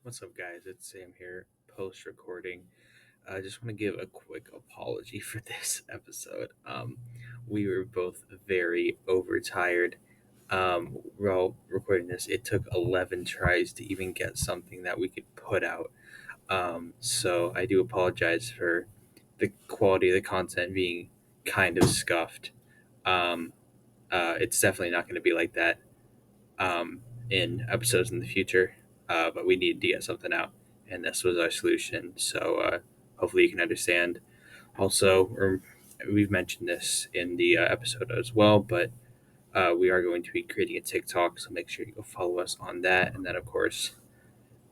What's up, guys? It's Sam here, post recording. I just want to give a quick apology for this episode. We were both very overtired. While recording this, it took 11 tries to even get something that we could put out. So I do apologize for the quality of the content being kind of scuffed. Um, it's definitely not going to be like that um, in episodes in the future. But we needed to get something out, and this was our solution. So hopefully you can understand. Also, we've mentioned this in the episode as well, but we are going to be creating a TikTok, so make sure you go follow us on that, and then of course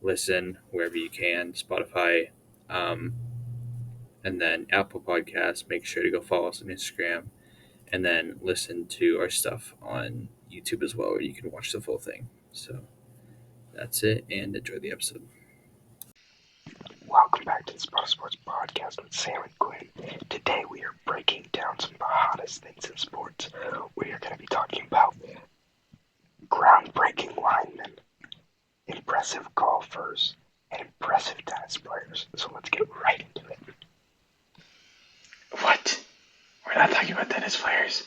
listen wherever you can, Spotify, um, and then Apple Podcasts. Make sure to go follow us on Instagram, and then listen to our stuff on YouTube as well, where you can watch the full thing. So that's it, and enjoy the episode. Welcome back to the Spot Sports Podcast with Sam and Quinn. Today we are breaking down some of the hottest things in sports. We are going to be talking about groundbreaking linemen, impressive golfers, and impressive tennis players. So let's get right into it. What? We're not talking about tennis players.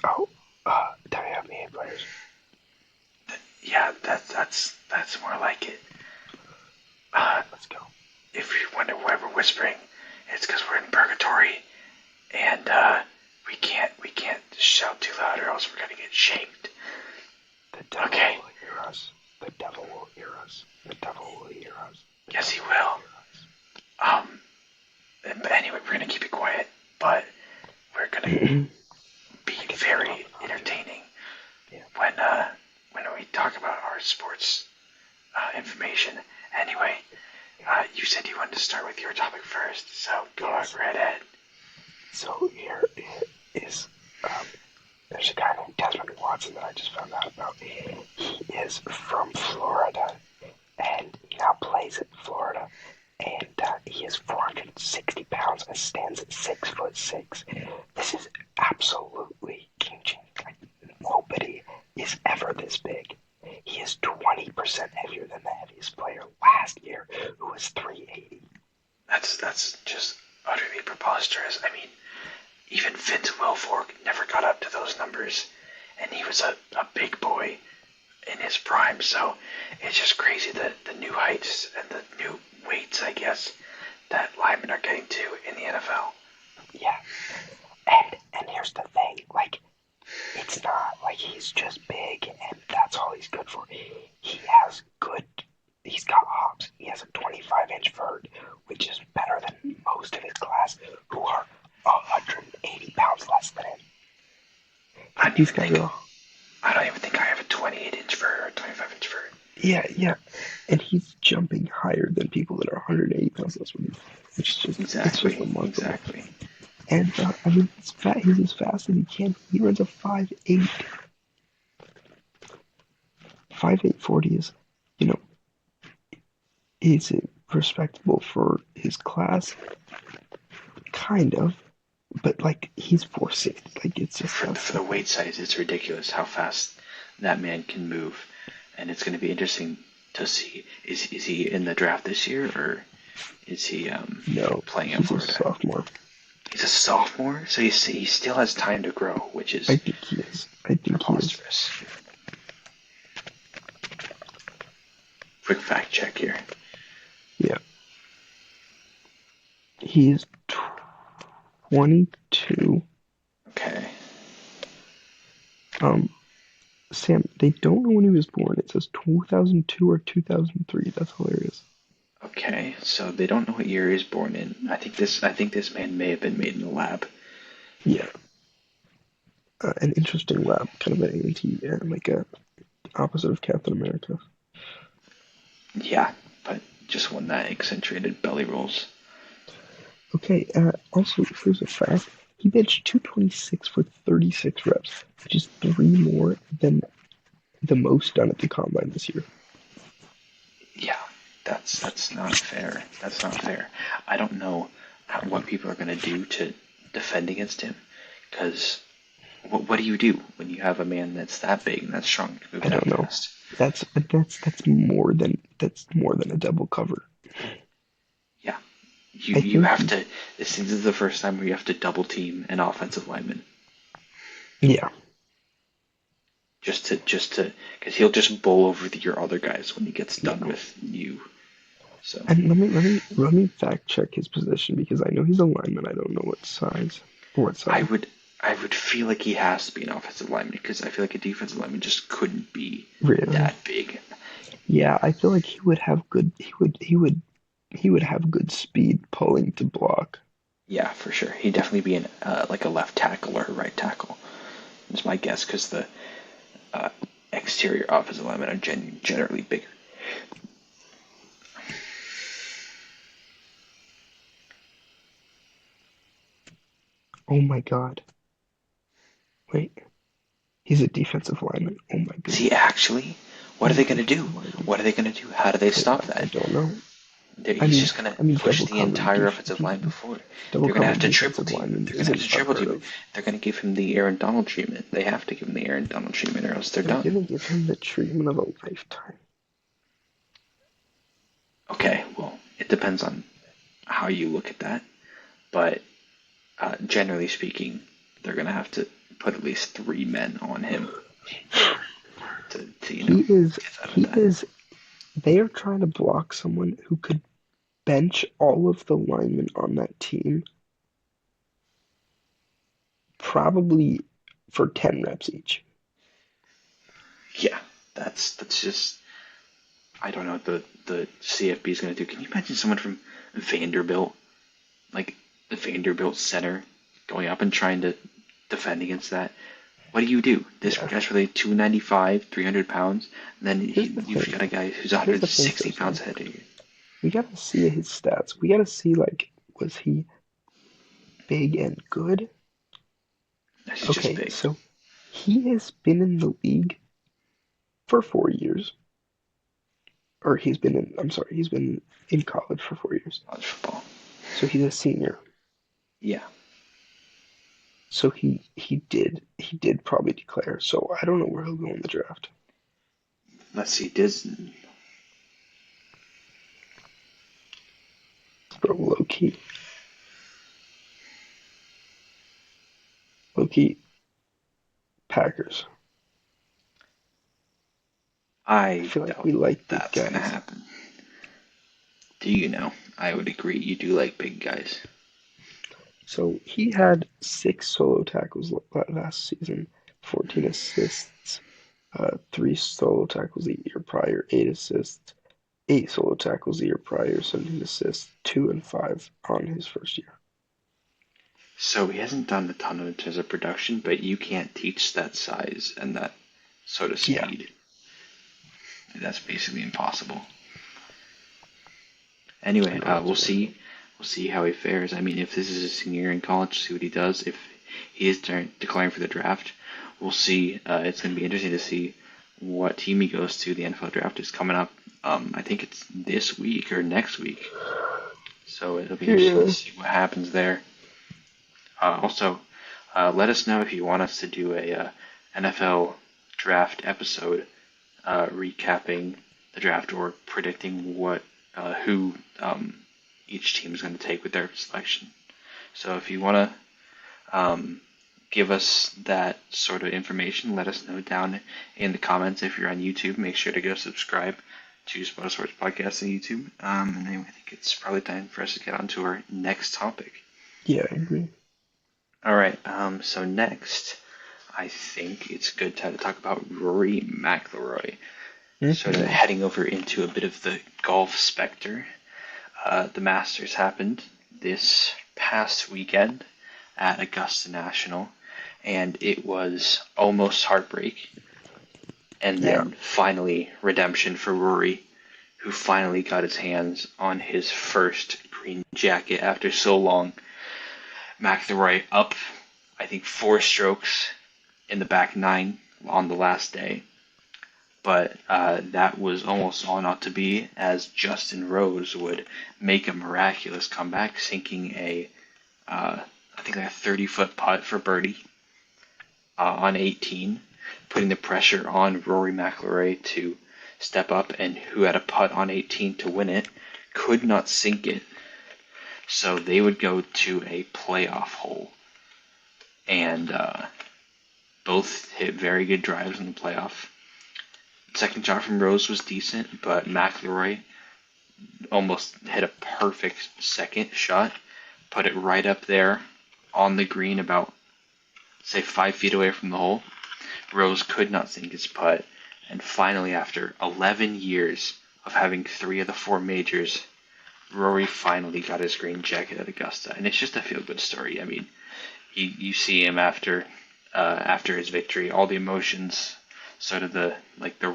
Oh, WNBA players. Yeah, that's more like it. Let's go. If you wonder why we're whispering, it's because we're in purgatory, and we can't shout too loud, or else we're gonna get shamed. The devil Okay. will hear us. The devil will hear us. The devil will hear us. Yes, he will. But anyway, we're gonna keep it quiet, but we're gonna be very entertaining when we talk about our sports information. Anyway, you said you wanted to start with your topic first, so go right ahead. So here is, there's a guy named Desmond Watson that I just found out about. He is from Florida, and he now plays in Florida, and he is 460 pounds and stands at 6'6". This is absolutely game-changing. Like, nobody is ever this big. He is 20% heavier than the heaviest player last year, who was 380. That's just utterly preposterous. I mean, even Vince Wilfork never got up to those numbers, and he was a big boy in his prime. So it's just crazy the new heights and the new weights, I guess, that linemen are getting to in the NFL. Yeah, and here's the thing, like, it's not like he's just big and that's all he's good for. He's got hops. He has a 25-inch vert, which is better than most of his class, who are 180 pounds less than him. I don't even think I have a 28-inch vert or a 25-inch vert. Yeah, and he's jumping higher than people that are 180 pounds less than him, which is just Exactly. It's just remarkable. Exactly. And I mean, he's as fast as he can. He runs a 5'8". 5'8" 40 is, you know, is it respectable for his class? Kind of, but like he's 460. Like it's just for the weight size, it's ridiculous how fast that man can move, and it's going to be interesting to see is he in the draft this year, or is he playing at Florida? He's a sophomore. He's a sophomore, so he still has time to grow, which is I think he is. preposterous. Quick fact check here. Yeah. He is 22. Okay. Sam, they don't know when he was born. It says 2002 or 2003. That's hilarious. Okay, so they don't know what year he was born in. I think this man may have been made in a lab. Yeah. An interesting lab, kind of an like a opposite of Captain America. Yeah, but just one that accentuated belly rolls. Okay, also, here's a fact. He benched 226 for 36 reps, which is 3 more than the most done at the combine this year. Yeah, that's not fair. That's not fair. I don't know what people are going to do to defend against him, because what do you do when you have a man that's that big and that strong moving I don't know. fast? that's more than a double cover. Yeah, you I you think have to. This is the first time where you have to double team an offensive lineman yeah. just to because he'll just bowl over your other guys when he gets done Yeah. with you. So And let me fact check his position because I know he's a lineman. I don't know what size or what I side. would I would feel like he has to be an offensive lineman because I feel like a defensive lineman just couldn't be Really? that big. Yeah, I feel like he would have good. He would have good speed pulling to block. Yeah, for sure. He'd definitely be an like a left tackle or a right tackle. Is my guess because the uh, exterior offensive linemen are generally bigger. Oh my God! Wait, he's a defensive lineman. Oh my See, goodness, actually, what he's are a they going to do? defensive lineman. What are they going to do? How do they stop I that? don't know. I He's mean, just going to I mean, push double the covered entire offensive line before. double They're going to have covered to triple defensive team. lineman They're going to have to isn't triple unheard team. of. They're going to give him the Aaron Donald treatment. They have to give him the Aaron Donald treatment or else they're They're done. gonna give him the treatment of a lifetime. Okay, well, it depends on how you look at that. But generally speaking, they're going to have to put at least 3 men on him to He is. get out of He that. is. They are trying to block someone who could bench all of the linemen on that team, probably for 10 reps each. Yeah, that's just I don't know what the CFB is going to do. Can you imagine someone from Vanderbilt, like the Vanderbilt center, going up and trying to defend against that? What do you do? This Yeah. guy's really 295, 300 pounds, and then Here's the you've thing. got a guy who's Here's the thing, 160 Jose. pounds ahead of you. We gotta see his stats. We gotta see, like, was he big and good? He's just Okay, big. so he has been in the league for 4 years. Or he's been in college for 4 years. College football. So he's a senior. Yeah. So he did probably declare. So I don't know where he'll go in the draft. Let's see. Disney. Bro, low key, Packers. I I feel like doubt we like big that's gonna guys. happen. Do you know? I would agree. You do like big guys. So he had 6 solo tackles last season, 14 assists, 3 solo tackles the year prior, 8 assists, 8 solo tackles the year prior, 17 assists, 2 and 5 on his first year. So he hasn't done a ton in terms of production, but you can't teach that size and that sort of Yeah, speed. That's basically impossible. I Anyway, know that's we'll what I see. mean. We'll see how he fares. I mean, if this is a senior in college, see what he does. If he is declaring for the draft, we'll see. It's going to be interesting to see what team he goes to. The NFL draft is coming up. I think it's this week or next week. So it'll be interesting to Yeah. see what happens there. Also, let us know if you want us to do a NFL draft episode recapping the draft or predicting who each team is going to take with their selection. So if you want to give us that sort of information, let us know down in the comments. If you're on YouTube, make sure to go subscribe to Spot Sports Podcast on YouTube. And then I think it's probably time for us to get on to our next topic. Yeah, I agree. All right. So next, I think it's good time to talk about Rory McIlroy. Sort of heading over into a bit of the golf specter. The Masters happened this past weekend at Augusta National, and it was almost heartbreak, and Yeah. then finally redemption for Rory, who finally got his hands on his first green jacket after so long. McIlroy up, I think, 4 strokes in the back nine on the last day. But that was almost all not to be, as Justin Rose would make a miraculous comeback, sinking I think like a 30-foot putt for birdie on 18, putting the pressure on Rory McIlroy to step up and who had a putt on 18 to win it could not sink it. So they would go to a playoff hole. And both hit very good drives in the playoff. Second shot from Rose was decent, but McIlroy almost hit a perfect second shot, put it right up there on the green about, say, 5 feet away from the hole. Rose could not sink his putt, and finally, after 11 years of having 3 of the 4 majors, Rory finally got his green jacket at Augusta, and it's just a feel-good story. I mean, you see him after his victory, all the emotions, sort of the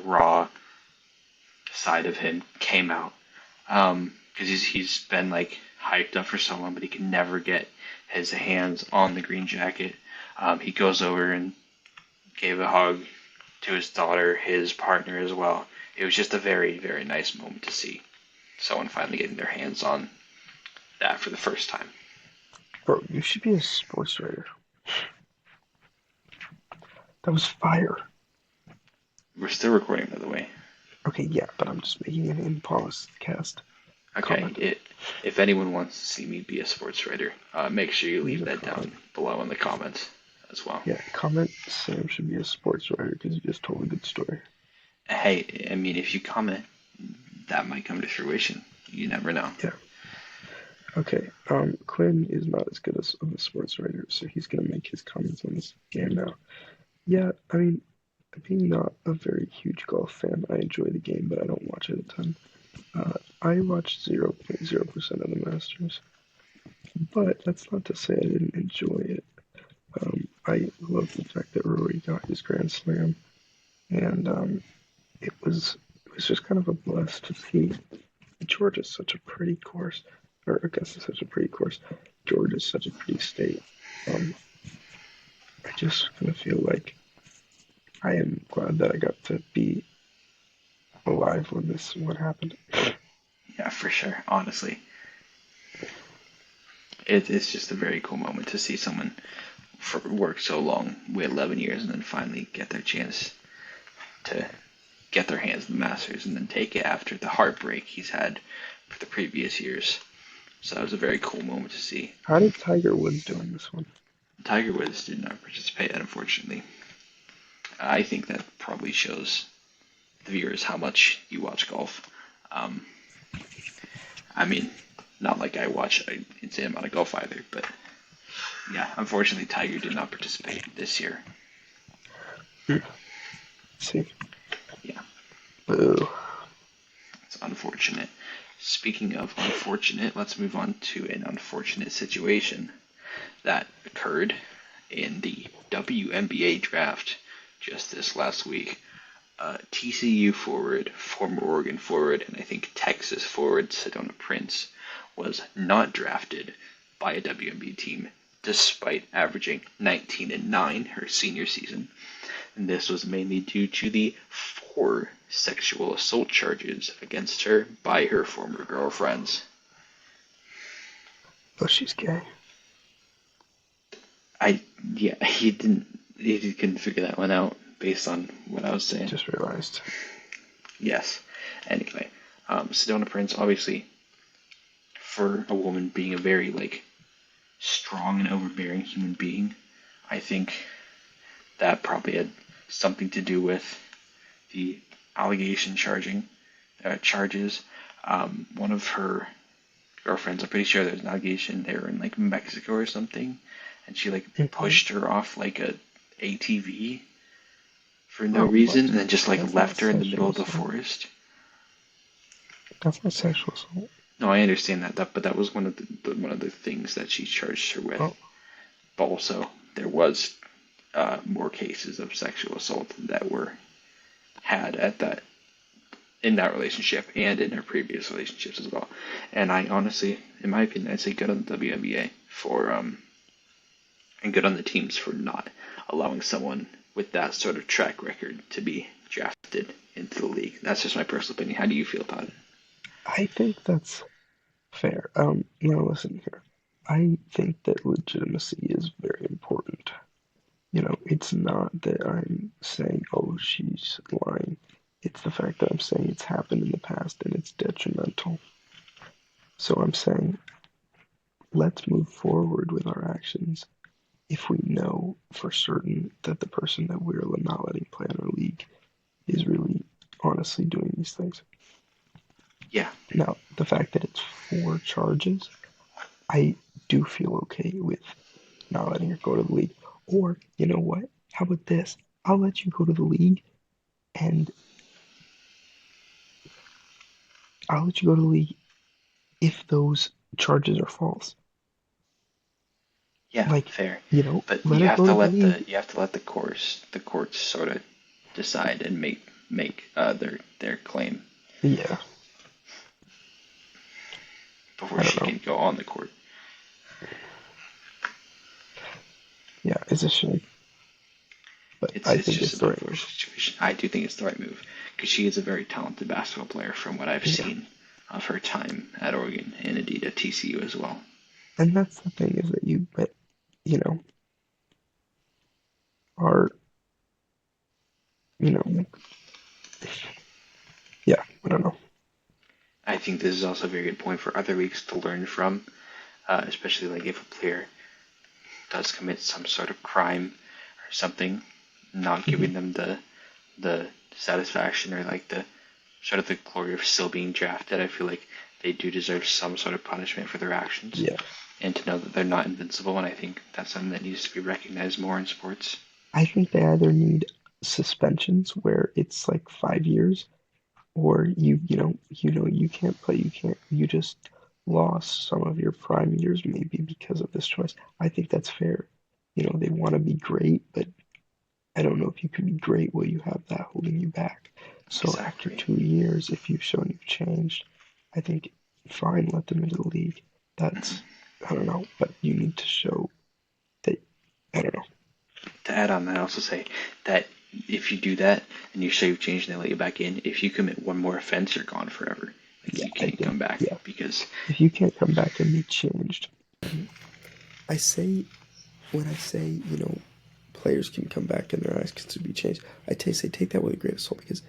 raw side of him came out, because he's been like hyped up for so long, but he can never get his hands on the green jacket. He goes over and gave a hug to his daughter, his partner as well. It was just a very, very nice moment to see someone finally getting their hands on that for the first time. Bro, you should be a sports writer. That was fire. We're still recording, by the way. Okay, yeah, but I'm just making an impulse cast. Okay, if anyone wants to see me be a sports writer, make sure you leave that down below in the comments as well. Yeah, comment Sam should be a sports writer because he just told a good story. Hey, I mean, if you comment, that might come to fruition. You never know. Yeah. Okay, Quinn is not as good as of a sports writer, so he's gonna make his comments on this game now. Yeah, I mean, being not a very huge golf fan, I enjoy the game, but I don't watch it a ton. I watched 0.0% of the Masters, but that's not to say I didn't enjoy it. I love the fact that Rory got his Grand Slam, and it was just kind of a blast to see. Georgia's such a pretty course, or Augusta's such a pretty course. Georgia's such a pretty state. I just kind of feel like I am glad that I got to be alive when what happened. Yeah, for sure. Honestly, it's just a very cool moment to see someone work so long, wait 11 years, and then finally get their chance to get their hands on the Masters and then take it after the heartbreak he's had for the previous years. So that was a very cool moment to see. How did Tiger Woods do in this one? Tiger Woods did not participate, unfortunately. I think that probably shows the viewers how much you watch golf. I mean, not like I watch an insane amount of golf either, but yeah, unfortunately, Tiger did not participate this year. Let's see. Yeah. Boo. It's unfortunate. Speaking of unfortunate, let's move on to an unfortunate situation that occurred in the WNBA draft just this last week. TCU forward, former Oregon forward, and I think Texas forward Sedona Prince was not drafted by a WNBA team despite averaging 19-9 her senior season. And this was mainly due to the 4 sexual assault charges against her by her former girlfriends. But she's gay. He couldn't figure that one out based on what I was saying. Just realized. Yes. Anyway, Sedona Prince, obviously, for a woman being a very strong and overbearing human being, I think that probably had something to do with the allegation charges. One of her girlfriends, I'm pretty sure there's an allegation they were in Mexico or something, and she pushed her off a ATV for no reason, and then just left her in the middle of the forest. That's not sexual assault. No, I understand that, but that was one of the things that she charged her with. Oh. But also, there was more cases of sexual assault that were had in that relationship and in her previous relationships as well. And I honestly, in my opinion, I'd say good on the WNBA and good on the teams for not allowing someone with that sort of track record to be drafted into the league. That's just my personal opinion. How do you feel about it? I think that's fair. Now listen here. I think that legitimacy is very important. It's not that I'm saying, oh, she's lying. It's the fact that I'm saying it's happened in the past and it's detrimental. So I'm saying let's move forward with our actions if we know for certain that the person that we're not letting play in our league is really honestly doing these things. Yeah. Now, the fact that it's 4 charges, I do feel okay with not letting her go to the league. Or, you know what? How about this? I'll let you go to the league and I'll let you go to the league if those charges are false. Yeah, Like, fair. But let her go to the league. you have to let the courts sort of decide and make their claim Yeah, before I don't she know. can go on the court. Yeah, it's a shame. But I It's think just it's an the right move. unfortunate situation. I do think it's the right move because she is a very talented basketball player from what I've Yeah. seen of her time at Oregon and indeed at TCU as well. And that's the thing is that you know, are, you know, yeah, I don't know. I think this is also a very good point for other leagues to learn from, especially like if a player does commit some sort of crime or something, not Hmm. giving them the satisfaction or like the sort of the glory of still being drafted. I feel like they do deserve some sort of punishment for their actions, Yeah. and to know that they're not invincible. And I think that's something that needs to be recognized more in sports. I think they either need suspensions where it's like 5 years, or you can't play, you just lost some of your prime years maybe because of this choice. I think that's fair. They want to be great, but I don't know if you can be great while you have that holding you back. So after Exactly. 2 years, if you've shown you've changed, I think fine, let them into the league. That's I don't know, but you need to show that I don't know. To add on that, I also say that if you do that and you show you've changed and they let you back in, if you commit one more offense, you're gone forever. Like Yeah, you I can't think come back yeah. because If you can't come back and be changed, I say when I say players can come back and their eyes can be changed, say take that with a grain of salt because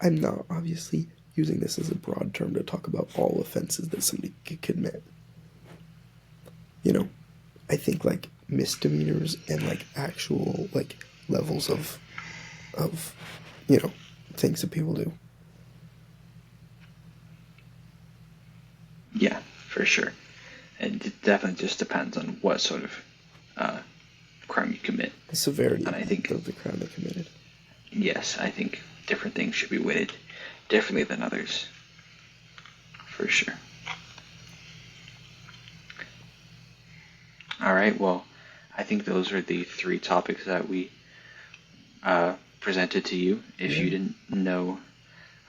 I'm not obviously using this as a broad term to talk about all offenses that somebody could commit. You know, I think like misdemeanors and like actual like levels of things that people do. yeah, for sure. And it definitely just depends on what sort of uh, crime you commit. The severity And of I think, the crime they committed. yes, I think different things should be weighted differently than others, for sure. All right, well, I think those are the three topics that we presented to you. If Yeah. you didn't know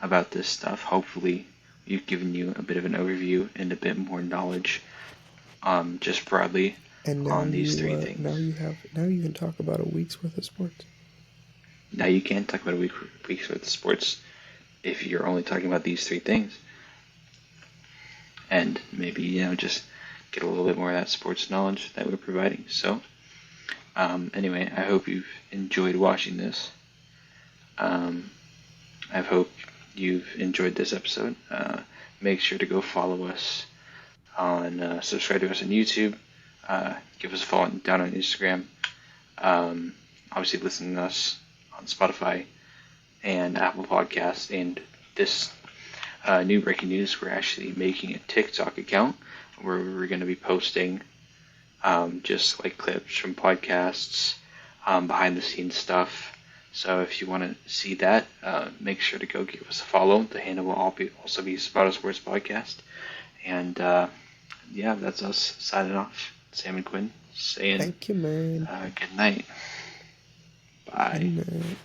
about this stuff, hopefully we've given you a bit of an overview and a bit more knowledge, just broadly And on these three things. now you can talk about a week's worth of sports. Now you can't talk about week's worth of sports if you're only talking about these three things, and maybe just get a little bit more of that sports knowledge that we're providing. So, anyway, I hope you've enjoyed watching this. I hope you've enjoyed this episode. Make sure to go follow us on, subscribe to us on YouTube. Give us a follow down on Instagram. Obviously, listen to us on Spotify and Apple Podcasts. And this new breaking news, we're actually making a TikTok account where we're going to be posting just like clips from podcasts, behind the scenes stuff. So if you want to see that, make sure to go give us a follow. The handle will also be Spotter Sports Podcast. And yeah, that's us signing off. Sam and Quinn saying Thank you, man. good night. Bye. Good night.